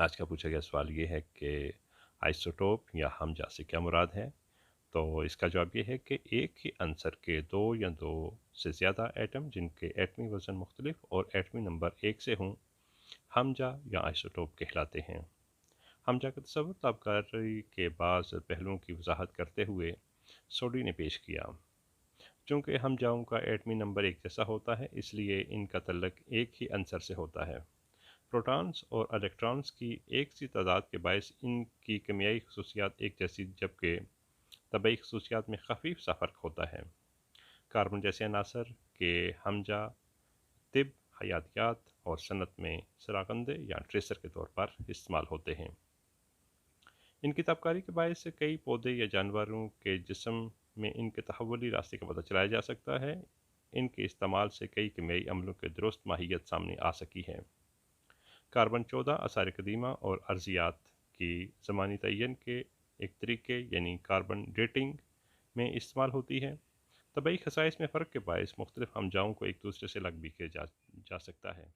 आज का पूछा गया सवाल ये है कि आइसोटोप या हमजा से क्या मुराद है। तो इसका जवाब ये है कि एक ही आंसर के दो या दो से ज़्यादा एटम जिनके एटमी वज़न मुख्तलिफ और एटमी नंबर एक से हों हमजा या आइसोटोप कहलाते हैं। हमजा का तस्वुर ताबकारी के बाज़ पहलुओं की वजाहत करते हुए सोडी ने पेश किया। चूँकि हमजाओं का एटमी नंबर एक जैसा होता है इसलिए इनका तल्लक एक ही आंसर से होता है। प्रोटॉन्स और इलेक्ट्रॉन्स की एक सी तादाद के बायस इनकी केमियाई खसूसियात एक जैसी जबकि तबई खसूसियात में खफीफ सा फ़र्क होता है। कार्बन जैसे अनासर के हमजा तिब, हयातियात और सनत में सराकंदे या ट्रेसर के तौर पर इस्तेमाल होते हैं। इनकी ताबकारी के बायस से कई पौधे या जानवरों के जिस्म में इनके तहव्वुली रास्ते का पता चलाया जा सकता है। इनके इस्तेमाल से कई केमियाई अमलों की दुरुस्त माहियत सामने आ सकी है। कार्बन 14 आसार कदीमा और अर्जियात की ज़मानी तयन के एक तरीके यानी कार्बन डेटिंग में इस्तेमाल होती है। तबई खसाइस में फ़र्क के बायस मुख्तलिफ हमजाओं को एक दूसरे से अलग भी किया जा सकता है।